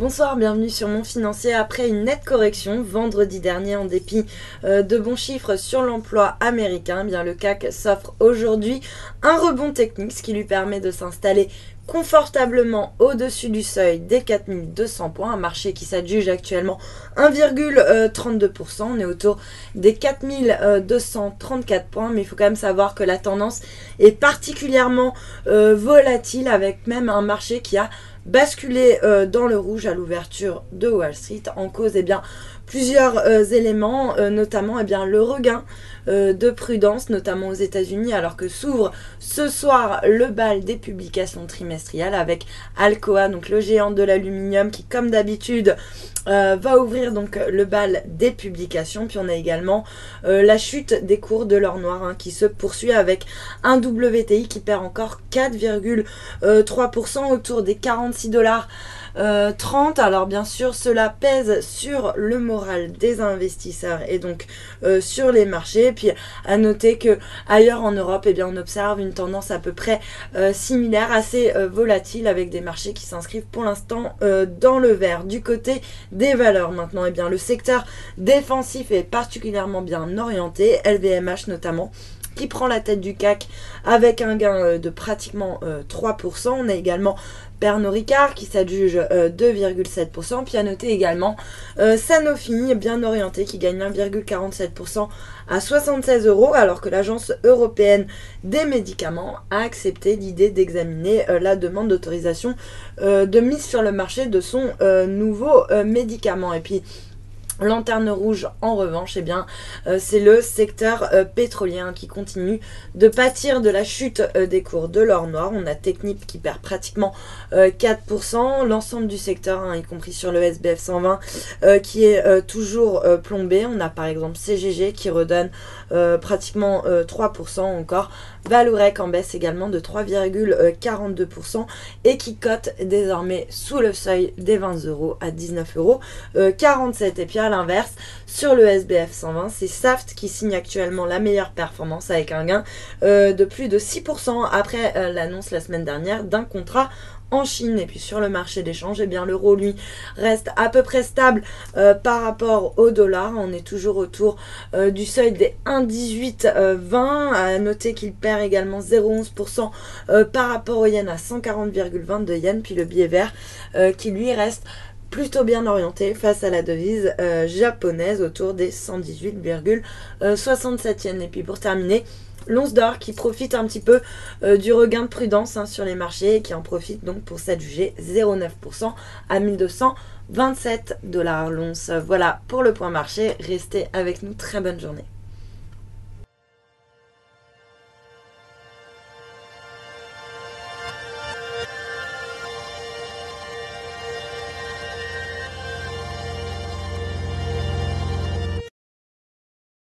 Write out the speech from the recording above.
Bonsoir, bienvenue sur Mon Financier. Après une nette correction vendredi dernier en dépit de bons chiffres sur l'emploi américain, bien le CAC s'offre aujourd'hui un rebond technique, ce qui lui permet de s'installer confortablement au-dessus du seuil des 4200 points, un marché qui s'adjuge actuellement 1,32%, on est autour des 4234 points, mais il faut quand même savoir que la tendance est particulièrement volatile, avec même un marché qui a basculé dans le rouge à l'ouverture de Wall Street, en cause plusieurs éléments, notamment le regain de prudence, notamment aux États-Unis, alors que s'ouvre ce soir le bal des publications trimestrielles avec Alcoa, donc le géant de l'aluminium, qui comme d'habitude va ouvrir donc le bal des publications. Puis on a également la chute des cours de l'or noir qui se poursuit avec un WTI qui perd encore 4,3% autour des 46,30 $. Alors bien sûr, cela pèse sur le moral des investisseurs et donc sur les marchés. Puis à noter que ailleurs en Europe, on observe une tendance à peu près similaire, assez volatile, avec des marchés qui s'inscrivent pour l'instant dans le vert. Du côté des valeurs maintenant, le secteur défensif est particulièrement bien orienté, LVMH notamment, qui prend la tête du CAC avec un gain de pratiquement 3%. On a également Pernod Ricard qui s'adjuge 2,7%. Puis à noter également Sanofi, bien orienté, qui gagne 1,47% à 76 €, alors que l'Agence européenne des médicaments a accepté l'idée d'examiner la demande d'autorisation de mise sur le marché de son nouveau médicament. Et puis lanterne rouge en revanche, c'est le secteur pétrolier qui continue de pâtir de la chute des cours de l'or noir. On a Technip qui perd pratiquement 4%, l'ensemble du secteur, y compris sur le SBF 120 qui est toujours plombé. On a par exemple CGG qui redonne pratiquement 3%, encore Vallourec en baisse également de 3,42% et qui cote désormais sous le seuil des 20 € à 19,47 €. Et puis à l'inverse, sur le SBF 120, c'est Saft qui signe actuellement la meilleure performance avec un gain de plus de 6% après l'annonce la semaine dernière d'un contrat en Chine. Et puis sur le marché d'échange, l'euro lui reste à peu près stable par rapport au dollar. On est toujours autour du seuil des 1,1820. À noter qu'il perd également 0,11% par rapport au yen à 140,22 yens. Puis le billet vert qui lui reste plutôt bien orienté face à la devise japonaise autour des 118,67 yens. Et puis pour terminer, l'once d'or qui profite un petit peu du regain de prudence sur les marchés et qui en profite donc pour s'adjuger 0,9% à 1227 $ l'once. Voilà pour le point marché. Restez avec nous, très bonne journée.